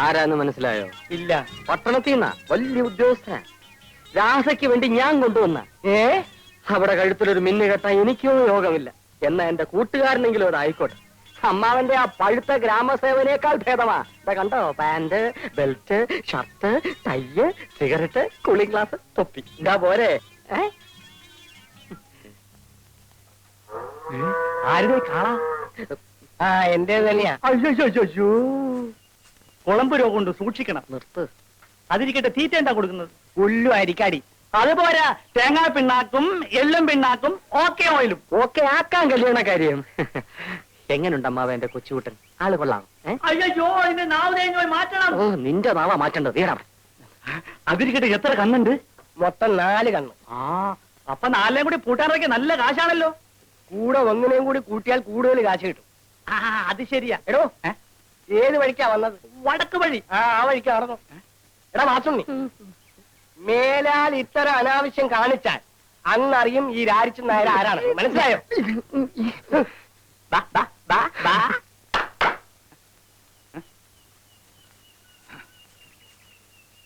ആരാന്ന് മനസ്സിലായോ? ഇല്ല. പട്ടണത്തിൽ നിന്നാ, വലിയ ഉദ്യോഗസ്ഥനാ. രാധയ്ക്ക് വേണ്ടി ഞാൻ കൊണ്ടുവന്ന. അവിടെ കഴുത്തിലൊരു മിന്നു കെട്ടാൻ എനിക്കോ യോഗമില്ല. എന്നാ എന്റെ കൂട്ടുകാരനെങ്കിലും അതായിക്കോട്ടെ. അമ്മാവന്റെ ആ പഴുത്ത ഗ്രാമസേവനേക്കാൾ ഭേദമാ. കണ്ടോ, pant, belt, shirt, tie, cigarette, cooling glass, തൊപ്പി. എന്താ പോരെ? ആരുടെ കാണാ? എന്റെ തന്നെയാ. അയ്യോ, കുളമ്പ് രോഗം കൊണ്ട് സൂക്ഷിക്കണം. നിർത്ത്. അതിരിക്കട്ടെ, തീറ്റ എന്താ കൊടുക്കുന്നത്? പുല്ലു അരിക്കാടി. അതുപോരാ, തേങ്ങാ പിണ്ണാക്കും എള്ളും പിണ്ണാക്കും ഓക്കെ ഓയിലും. ഓക്കെ ആക്കാൻ കല്യാണ കാര്യം. എങ്ങനുണ്ട് അമ്മാവ എന്റെ കൊച്ചുകൂട്ടൻ? ആള് കൊള്ളാം. അയ്യോ, അതിന്റെ നാവ് തേങ്ങ മാറ്റണം. ഓ, നിന്റെ നാവാ മാറ്റേണ്ടത്. വീടാ. അതിരിക്കട്ടെ, എത്ര കണ്ണുണ്ട്? മൊത്തം 4 കണ്ണ്. അപ്പൊ 4 കൂടി പൂട്ടാനൊക്കെ നല്ല കാശാണല്ലോ. കൂടെ ഒന്നിനെയും കൂടി കൂട്ടിയാൽ കൂടുതൽ കാശ് കിട്ടും. അത് ശരിയാ. എടോ, ഏത് വഴിക്കാ വന്നത്? വടക്ക് വഴി. ആ വഴിക്ക് നടന്നു. എടാ മാസുണ്ണി, മേലാൽ ഇത്തരം അനാവശ്യം കാണിച്ചാൽ അന്നറിയും ഈ രാരിച്ചൻ നായർ ആരാണ്. മനസ്സിലായോ?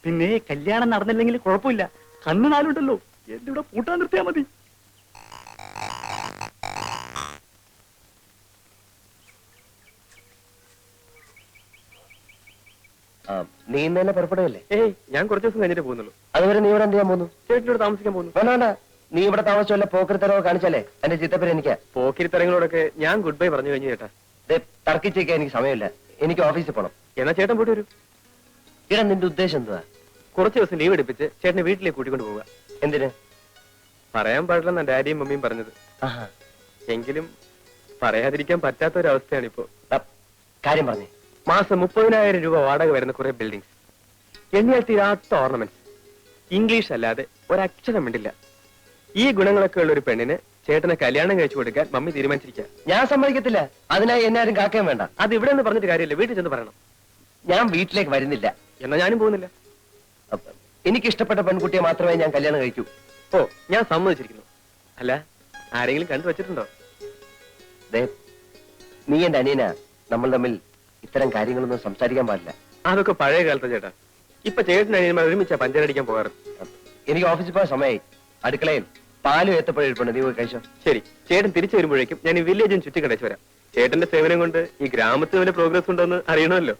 പിന്നെ കല്യാണം നടന്നില്ലെങ്കിൽ കുഴപ്പമില്ല. കണ്ണ് 4 ഉണ്ടല്ലോ. എന്റെ ഇവിടെ പൂട്ടാൻ നിർത്തിയാ മതി. നീ ഇന്നലെ പുറപ്പെടുകയല്ലേ? ഞാൻ കുറച്ച് ദിവസം കഴിഞ്ഞിട്ട് പോകുന്നുള്ളൂ. അതുവരെ നീ ഇവിടെ എന്ത് ചെയ്യാൻ പോകുന്നു? ചേട്ടനോട് താമസിക്കാൻ പോകുന്നു. വേണ്ട, നീ ഇവിടെ താമസിച്ചല്ല പോക്കരിത്തരവോ കാണിച്ചാലേ എന്റെ ചിത്തപ്പേര് എനിക്കാ. പോക്കിരിത്തരങ്ങളോടൊക്കെ ഞാൻ ഗുഡ് ബൈ പറഞ്ഞു കഴിഞ്ഞു ചേട്ടാ. തർക്കിച്ചേക്കാൻ എനിക്ക് സമയമില്ല. എനിക്ക് ഓഫീസിൽ പോണം. എന്നാ ചേട്ടൻ പോയിട്ട് വരൂ. ഇടാ, നിന്റെ ഉദ്ദേശം എന്തുവാ? കുറച്ച് ദിവസം ലീവ് എടുപ്പിച്ച് ചേട്ടനെ വീട്ടിലേക്ക് കൂട്ടിക്കൊണ്ട് പോവുക. എന്തിന്? പറയാൻ പാടില്ലെന്നാ ഡാഡിയും മമ്മിയും പറഞ്ഞത്. എങ്കിലും പറയാതിരിക്കാൻ പറ്റാത്തൊരവസ്ഥയാണിപ്പോ. കാര്യം പറഞ്ഞേ. മാസം 30,000 രൂപ വാടക വരുന്ന കുറെ ബിൽഡിങ്സ്, എണ്ണിയാൽ തീരാത്ത ഓർണമെന്റ്സ്, ഇംഗ്ലീഷ് അല്ലാതെ ഒരക്ഷരം മിണ്ടില്ല. ഈ ഗുണങ്ങളൊക്കെ ഉള്ള ഒരു പെണ്ണിന് ചേട്ടനെ കല്യാണം കഴിച്ചു കൊടുക്കാൻ മമ്മി തീരുമാനിച്ചിരിക്കുക. ഞാൻ സമ്മതിക്കത്തില്ല. അതിനായി എന്നെ ആരും കാക്കാൻ വേണ്ട. അത് ഇവിടെ നിന്ന് പറഞ്ഞിട്ട് കാര്യമില്ല, വീട്ടിൽ ചെന്ന് പറയണം. ഞാൻ വീട്ടിലേക്ക് വരുന്നില്ല. എന്നാ ഞാനും പോകുന്നില്ല. എനിക്ക് ഇഷ്ടപ്പെട്ട പെൺകുട്ടിയെ മാത്രമേ ഞാൻ കല്യാണം കഴിക്കൂ. ഓ, ഞാൻ സമ്മതിച്ചിരിക്കുന്നു. അല്ല, ആരെങ്കിലും കണ്ടു വെച്ചിട്ടുണ്ടോ? നീ എന്റെ അനിയനാ. നമ്മൾ തമ്മിൽ ഇത്തരം കാര്യങ്ങളൊന്നും സംസാരിക്കാൻ പാടില്ല. അതൊക്കെ പഴയ കാലത്തെ ചേട്ടാ. ഇപ്പൊ ചേട്ടൻ അനിയന്മാർ ഒരുമിച്ചാ പഞ്ചരടിക്കാൻ പോകാറ്. എനിക്ക് ഓഫീസിൽ പോകാൻ സമയമായി. അടുക്കളയിൽ പാലും ഏത്തപ്പഴം നീ പോയി കഴിച്ചോ. ശരി, ചേട്ടൻ തിരിച്ചു വരുമ്പോഴേക്കും ഞാൻ ഈ വില്ലേജും ചുറ്റി കടച്ചു വരാം. ചേട്ടന്റെ സേവനം കൊണ്ട് ഈ ഗ്രാമത്തിൽ വല്ല പ്രോഗ്രസ് ഉണ്ടോന്ന് അറിയണമല്ലോ.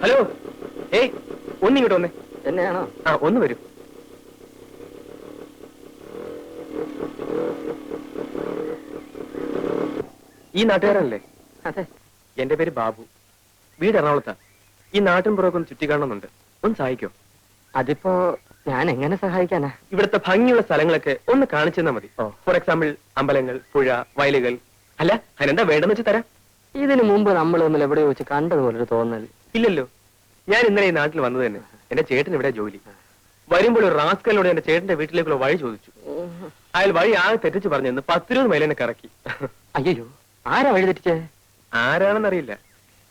ഹലോ, ഒന്നിങ്ങോട്ട് വന്നേ. എന്നെയാണോ? ഒന്ന് വരൂ. ഈ നാട്ടുകാരനല്ലേ? അതെ. എന്റെ പേര് ബാബു. വീട് എറണാകുളത്താ. ഈ നാട്ടിൻ പുറമൊക്കെ ഒന്ന് ചുറ്റി കാണുന്നുണ്ട്. ഒന്ന് സഹായിക്കോ? അതിപ്പോ ഞാൻ എങ്ങനെ സഹായിക്കാനാ? ഇവിടുത്തെ ഭംഗിയുള്ള സ്ഥലങ്ങളൊക്കെ ഒന്ന് കാണിച്ചു തന്നാ മതി. ഫോർ എക്സാമ്പിൾ അമ്പലങ്ങൾ, പുഴ, വയലുകൾ. അല്ല, അതിനെന്താ വേണ്ടെന്ന് വെച്ച് തരാം. ഇതിനു മുമ്പ് നമ്മൾ തമ്മിൽ എവിടെ വെച്ച് കണ്ടതുപോലൊരു തോന്നൽ. ഇല്ലല്ലോ. ഞാൻ ഇന്നലെ ഈ നാട്ടിൽ വന്നത് തന്നെ. എന്റെ ചേട്ടൻ ഇവിടെ ജോലി. വരുമ്പോൾ ഒരു റാസ്കലിനോട് എന്റെ ചേട്ടന്റെ വീട്ടിലേക്കുള്ള വഴി ചോദിച്ചു. അയാൾ വഴി ആകെ തെറ്റിച്ച് പറഞ്ഞെന്ന് 10-20 മൈൽ എന്നെ കറക്കി. അയ്യോ, ആരാ വഴി തെറ്റിച്ചേ? ആരാണെന്നറിയില്ല.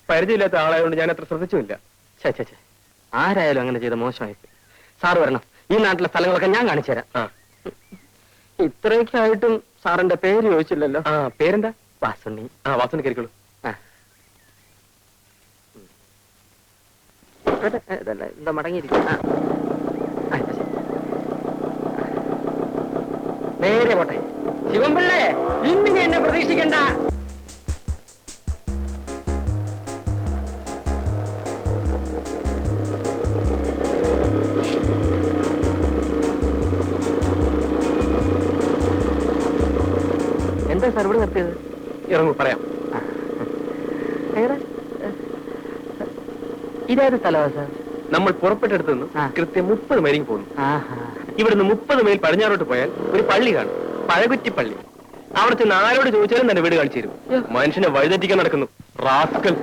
പരിചയമില്ലാത്ത ആളായതുകൊണ്ട് ഞാൻ അത്ര ശ്രദ്ധിച്ചുമില്ല. ചേ, ആരായാലും അങ്ങനെ ചെയ്ത മോശമായി. സാറ് വരണം. ഈ നാട്ടിലെ സ്ഥലങ്ങളൊക്കെ ഞാൻ കാണിച്ചു തരാം. ഇത്രയൊക്കെ ആയിട്ടും സാറിന്റെ പേര് ചോദിച്ചില്ലല്ലോ. പേരെന്താ? വാസുണ്ണി. വാസുണ്ണി കയറിക്കോളൂ. എന്താ മടങ്ങിയിരിക്കും. നേരെ പോട്ടെ. ശിവൻപിള്ളേ, ഇന്ന് എന്നെ പ്രതീക്ഷിക്കണ്ട. എന്താ സാർ ഇവിടെ നിർത്തിയത്? ഇറങ്ങൂ, പറയാം. ഇതേത് സ്ഥലമാ സാർ? നമ്മൾ പുറപ്പെട്ടെടുത്ത് നിന്ന് കൃത്യം 30 മൈലിൽ പോകുന്നു. ഇവിടുന്ന് 30 മൈൽ പടിഞ്ഞാറോട്ട് പോയാൽ ഒരു പള്ളി കാണും, പഴകുറ്റിപ്പള്ളി. അവിടെ ചെന്ന് ആരോട് ചോദിച്ചാലും തന്നെ വീട് കാണിച്ചു തരും. മനുഷ്യനെ വഴിതെറ്റിക്കാൻ നടക്കുന്നു റാസ്കൽ.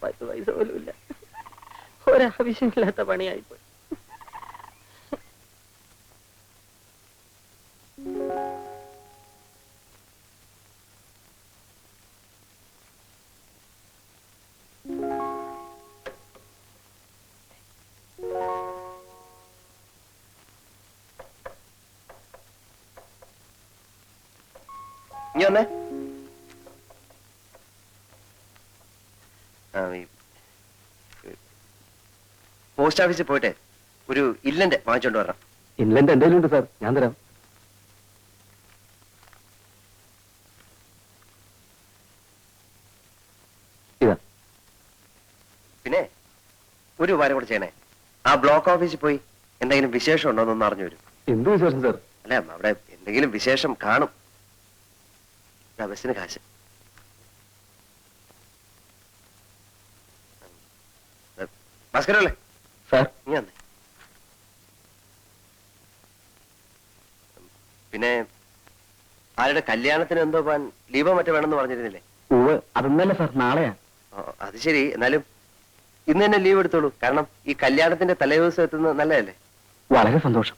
പൈസ പോലും ഇല്ല. ഒരാവശ്യമില്ലാത്ത പണിയായിപ്പോയി. ഇനി വന്നേ. പോസ്റ്റ് ഓഫീസിൽ പോയിട്ട് ഒരു ഇല്ലന്റെ വാങ്ങിച്ചോണ്ട് വരണം. ഇൻലൻഡ് എന്തെങ്കിലും ഉണ്ട് സാർ, ഞാൻ തരാം. ഇതാ. പിന്നെ ഒരു ഉപകാരം കൂടെ ചെയ്യണേ. ആ ബ്ലോക്ക് ഓഫീസിൽ പോയി എന്തെങ്കിലും വിശേഷം ഉണ്ടോ എന്നൊന്ന് അറിഞ്ഞു വരും. എന്ത് വിശേഷം സാർ? അല്ല, അവിടെ എന്തെങ്കിലും വിശേഷം കാണും. ബസ്സിന് കാശ്. ഭാസ്കരല്ലേ സാർ, നീ വന്നേ. പിന്നെ ആരുടെ കല്യാണത്തിന് എന്തോ പോവാൻ ലീവോ മറ്റോ വേണമെന്ന് പറഞ്ഞിരുന്നില്ലേ? ഉവ്, അതൊന്നല്ല സാർ, നാളെയാ. അത് ശരി. എന്നാലും ഇന്ന് തന്നെ ലീവ് എടുത്തോളൂ. കാരണം ഈ കല്യാണത്തിന്റെ തലേദിവസം എത്തുന്നത് നല്ലതല്ലേ? വളരെ സന്തോഷം.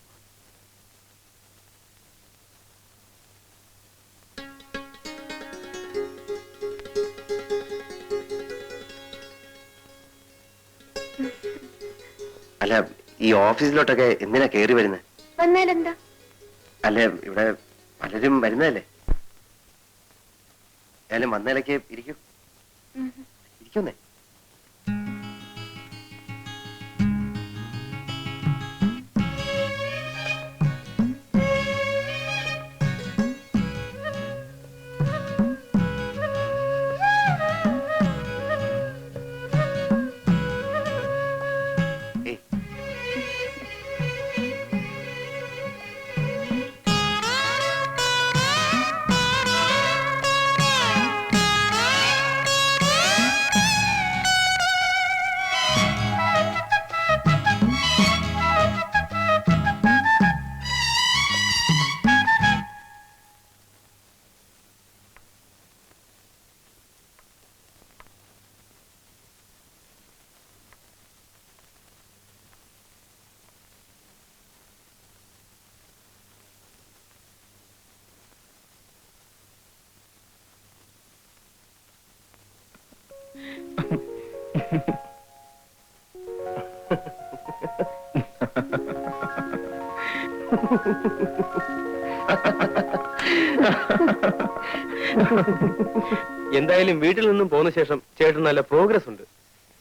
അല്ല, ഈ ഓഫീസിലോട്ടൊക്കെ എന്തിനാ കയറി വരുന്നത്? വന്നാലെന്താ? അല്ല, ഇവിടെ പലരും വരുന്നതല്ലേ. ഏതായാലും വന്നതിലേക്ക് ഇരിക്കും. ഇരിക്കുന്നേ. എന്തായാലും വീട്ടിൽ നിന്നും പോന്ന ശേഷം ചേട്ടൻ നല്ല പ്രോഗ്രസ് ഉണ്ട്.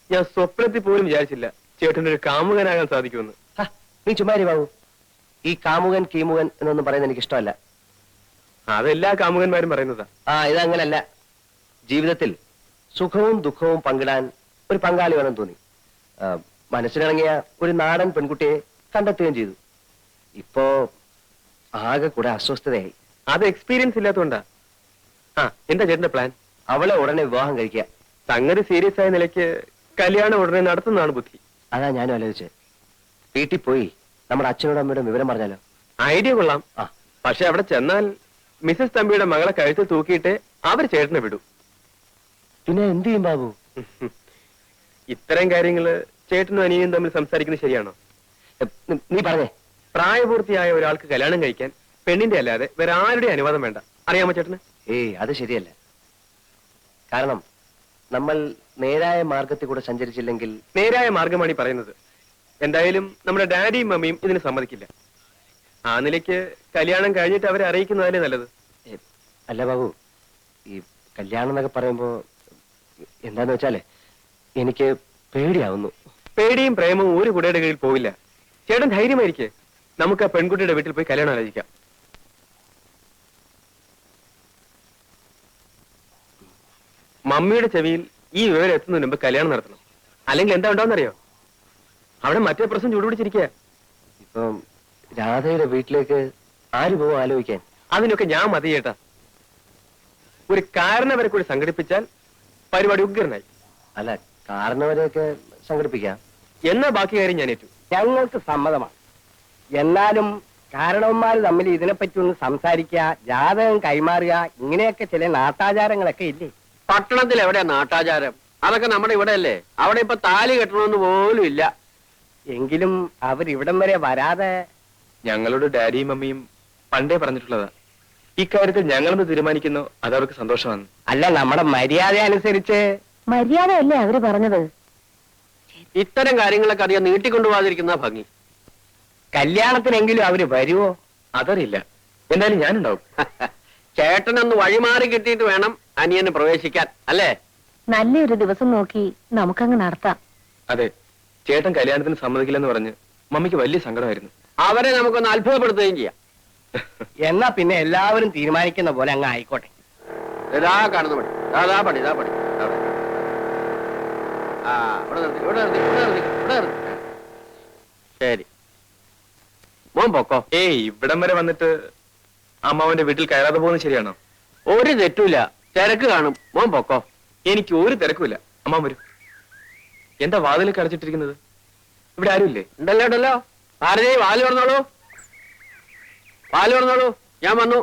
ഞാൻ സ്വപ്നത്തിൽ പോലും വിചാരിച്ചില്ല ചേട്ടൻ ഒരു കാമുകനാകാൻ സാധിക്കുമെന്ന്. നീ ചുമ്മാരി ബാബു. ഈ കാമുകൻ കീമുകൻ എന്നൊന്നും പറയുന്നത് എനിക്ക് ഇഷ്ടമല്ല. അതെല്ലാ കാമുകന്മാരും പറയുന്നതാ. ഇതങ്ങനല്ല. ജീവിതത്തിൽ സുഖവും ദുഃഖവും പങ്കിടാൻ ഒരു പങ്കാളി വേണം തോന്നി. മനസ്സിലിറങ്ങിയ ഒരു നാടൻ പെൺകുട്ടിയെ കണ്ടെത്തുകയും ചെയ്തു. ഇപ്പോ ആകെ കൂടെ അസ്വസ്ഥതയായി. അത് എക്സ്പീരിയൻസ് ഇല്ലാത്തതുകൊണ്ടാ. എന്താ ചേട്ടന്റെ പ്ലാൻ? അവളെ ഉടനെ വിവാഹം കഴിക്കുക. സംഗതി സീരിയസ് ആയ നിലയ്ക്ക് കല്യാണം ഉടനെ നടത്തുന്നതാണ് ബുദ്ധി. അതാ ഞാനും ആലോചിച്ചത്. വീട്ടിൽ പോയി നമ്മുടെ അച്ഛനോടും അമ്മയോടും വിവരം പറഞ്ഞാലോ? ഐഡിയ കൊള്ളാം. പക്ഷെ അവിടെ ചെന്നാൽ മിസസ് തമ്പിയുടെ മകളെ കഴുത്തിൽ തൂക്കിയിട്ട് അവർ ചേട്ടനെ വിടും. പിന്നെ എന്ത് ചെയ്യും ബാബു? ഇത്തരം കാര്യങ്ങള് ചേട്ടനും അനിയനും തമ്മിൽ സംസാരിക്കുന്നത് ശരിയാണോ? നീ പറഞ്ഞേ. പ്രായപൂർത്തിയായ ഒരാൾക്ക് കല്യാണം കഴിക്കാൻ പെണ്ണിന്റെ അല്ലാതെ വേറെ ആരുടെ അനുവാദം വേണ്ട. അറിയാമോ ചേട്ടന്? അത് ശരിയല്ല. കാരണം നമ്മൾ നേരായ മാർഗത്തിൽ കൂടെ സഞ്ചരിച്ചില്ലെങ്കിൽ. നേരായ മാർഗമാണ് ഈ പറയുന്നത്. എന്തായാലും നമ്മുടെ ഡാഡിയും മമ്മിയും ഇതിന് സമ്മതിക്കില്ല. ആ നിലയ്ക്ക് കല്യാണം കഴിഞ്ഞിട്ട് അവരെ അറിയിക്കുന്നതല്ലേ നല്ലത്. അല്ല ബാബു, ഈ കല്യാണം എന്നൊക്കെ പറയുമ്പോ എന്താന്ന് വെച്ചാലേ എനിക്ക് പേടിയാവുന്നു. പേടിയും പ്രേമവും ഒരു കുടയുടെ കീഴിൽ പോവില്ല. ചേട്ടൻ ധൈര്യമായിരിക്കെ. നമുക്ക് ആ പെൺകുട്ടിയുടെ വീട്ടിൽ പോയി കല്യാണം ആലോചിക്കാം. മമ്മിയുടെ ചെവിയിൽ ഈ വിവരം എത്തുന്നതിന് മുമ്പ് കല്യാണം നടത്തണം. അല്ലെങ്കിൽ എന്താ ഉണ്ടാവുന്നറിയോ? അവിടെ മറ്റേ പ്രശ്നം ചൂടുപിടിച്ചിരിക്കുക. ഇപ്പം രാധയുടെ വീട്ടിലേക്ക് ആര് പോവും ആലോചിക്കാൻ? അതിനൊക്കെ ഞാൻ മതി ചേട്ടാ. ഒരു കാരണവരെ കൂടി സംഘടിപ്പിച്ചാൽ പരിപാടി ഉഗ്രനായി. അല്ല, കാരണവരെയൊക്കെ സംഘടിപ്പിക്കാം. എന്നാ ബാക്കി കാര്യം ഞാൻ ഏറ്റു. ഞങ്ങൾക്ക് സമ്മതമാണ്. എന്നാലും കാരണവന്മാർ തമ്മിൽ ഇതിനെപ്പറ്റി ഒന്ന് സംസാരിക്കുക, ജാതകം കൈമാറുക, ഇങ്ങനെയൊക്കെ ചില നാട്ടാചാരങ്ങളൊക്കെ ഇല്ലേ? പട്ടണത്തിൽ എവിടെയാ നാട്ടാചാരം? അതൊക്കെ നമ്മുടെ ഇവിടെ അല്ലേ. അവിടെ ഇപ്പൊ താലി കെട്ടണമെന്ന് പോലും ഇല്ല. എങ്കിലും അവരിവിടം വരെ വരാതെ. ഞങ്ങളുടെ ഡാഡിയും മമ്മിയും പണ്ടേ പറഞ്ഞിട്ടുള്ളതാ. ഇക്കാര്യത്തിൽ ഞങ്ങളൊന്ന് തീരുമാനിക്കുന്നു, അതവർക്ക് സന്തോഷമാണ്. അല്ല, നമ്മുടെ മര്യാദ അനുസരിച്ച്. മര്യാദയല്ലേ അവര് പറഞ്ഞത്? ഇത്തരം കാര്യങ്ങളൊക്കെ അധികം നീട്ടിക്കൊണ്ടുപോകാതിരിക്കുന്ന ഭംഗി. കല്യാണത്തിനെങ്കിലും അവര് വരുവോ? അതറിയില്ല. എന്തായാലും ഞാനുണ്ടാവും. ചേട്ടനൊന്ന് വഴിമാറി കിട്ടിയിട്ട് വേണം അനിയന് പ്രവേശിക്കാൻ, അല്ലേ? നല്ലൊരു ദിവസം നോക്കി നമുക്കങ്ങ് നടത്താം. അതെ, ചേട്ടൻ കല്യാണത്തിന് സമ്മതിക്കില്ലെന്ന് പറഞ്ഞ് മമ്മിക്ക് വലിയ സങ്കടമായിരുന്നു. അവരെ നമുക്കൊന്ന് അത്ഭുതപ്പെടുത്തുകയും ചെയ്യാം. എന്നാ പിന്നെ എല്ലാവരും തീരുമാനിക്കുന്ന പോലെ അങ്ങ് ആയിക്കോട്ടെ. ഇതാ കാണുന്ന പണി, ഇതാ പണി, ഇതാ പണി. അവിടെ. ആ, ഇവിടെ നിർത്തി, ഇവിടെ നിർത്തി, ഇവിടെ നിർത്തി, ഇവിടെ നിർത്തി. ശരി, മോൻ പൊക്കോ. ഏയ്, ഇവിടം വരെ വന്നിട്ട് അമ്മാവന്റെ വീട്ടിൽ കയറാതെ പോകുന്നത് ശരിയാണോ? ഒരു തെറ്റുമില്ല, തിരക്ക് കാണും. മോൻ പൊക്കോ. എനിക്ക് ഒരു തിരക്കുമില്ല. അമ്മാവൻ വരും. എന്താ വാതിലേക്ക് അടച്ചിട്ടിരിക്കുന്നത്? ഇവിടെ ആരുമില്ലേ? ഉണ്ടല്ലോ ഉണ്ടല്ലോ. ഭാരതി, വാല് പറഞ്ഞോളൂ, വാല് പറഞ്ഞോളൂ. ഞാൻ വന്നു.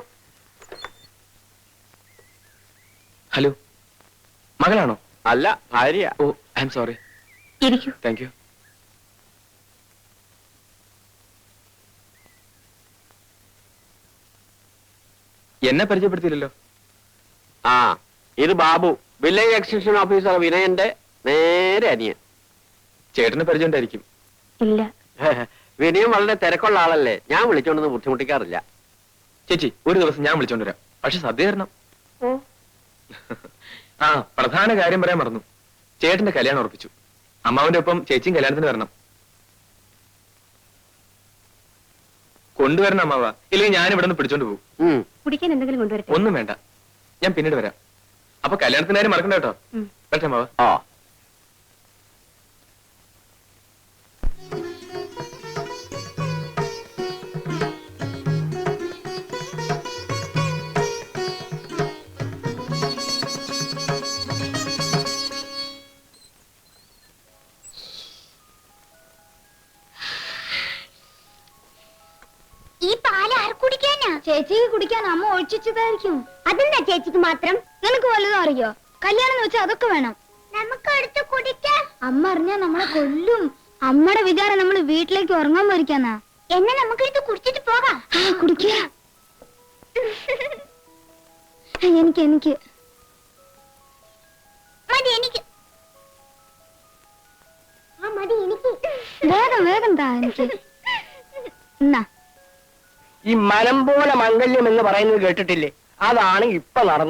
ഹലോ, മകളാണോ? അല്ല, ഭാര്യ. ഓ, ഐ എം സോറി. ഇരിക്കൂ. Thank you. എന്നെ പരിചയപ്പെടുത്തിയില്ലല്ലോ. ആ, ഇത് ബാബു, വില്ലേജ് എക്സ്റ്റൻഷൻ ഓഫീസർ വിനയന്റെ നേരെ അനിയൻ. ചേട്ടന് പരിചയം ഉണ്ടായിരിക്കും. ഇല്ല. വിനയം വളരെ തിരക്കുള്ള ആളല്ലേ, ഞാൻ വിളിച്ചോണ്ടൊന്നും ബുദ്ധിമുട്ടിക്കാറില്ല. ചേച്ചി, ഒരു ദിവസം ഞാൻ വിളിച്ചോണ്ട് വരാം. പക്ഷെ സദ്യ തരണം. ആ, പ്രധാന കാര്യം പറയാൻ മറന്നു. ചേട്ടന്റെ കല്യാണം ഉറപ്പിച്ചു. അമ്മാവന്റെ ഒപ്പം ചേച്ചിയും കല്യാണത്തിന് വരണം. കൊണ്ടുവരണം അമ്മാവ, ഇല്ലെങ്കിൽ ഞാൻ ഇവിടെ നിന്ന് പിടിച്ചോണ്ട് പോകും. കുടിക്കാൻ എന്തെങ്കിലും കൊണ്ടുവരട്ടെ? ഒന്നും വേണ്ട, ഞാൻ പിന്നീട് വരാം. അപ്പൊ കല്യാണത്തിന് കാര്യം മറക്കണ്ട കേട്ടോ. പറ്റേ അമ്മാവ. ആ, ഈ പാല് ആർ കുടിക്കാനാ? ചേച്ചിക്ക് കുടിക്കാൻ അമ്മ ഒഴിച്ചതായിരിക്കും. അതെന്താ ചേച്ചിക്ക് മാത്രം? നിനക്ക് വല്ലതും അറിയോ? കല്യാണം എന്ന് വെച്ചാൽ അതൊക്കെ വേണം. നമുക്ക് എടുത്ത് കുടിക്കാം. അമ്മ അറിഞ്ഞാ നമ്മളെ കൊല്ലും. അമ്മയുടെ വിചാരം നമ്മൾ വീട്ടിലേക്ക് ഉറങ്ങാൻ പോയിരിക്കാന്നാ. എന്നെ നമുക്ക് എടുത്ത് കുടിച്ചിട്ട് പോകാം. കുടിക്കുക. എനിക്ക് എനിക്ക് മതി, എനിക്ക് മതി, എനിക്ക് വേഗം വേഗം താ എനിക്ക്. എന്നാ ഈ മനം പോലെ മംഗല്യം എന്ന് പറയുന്നത് കേട്ടിട്ടില്ലേ? അതാണ് ഇപ്പൊ നടന്നത്.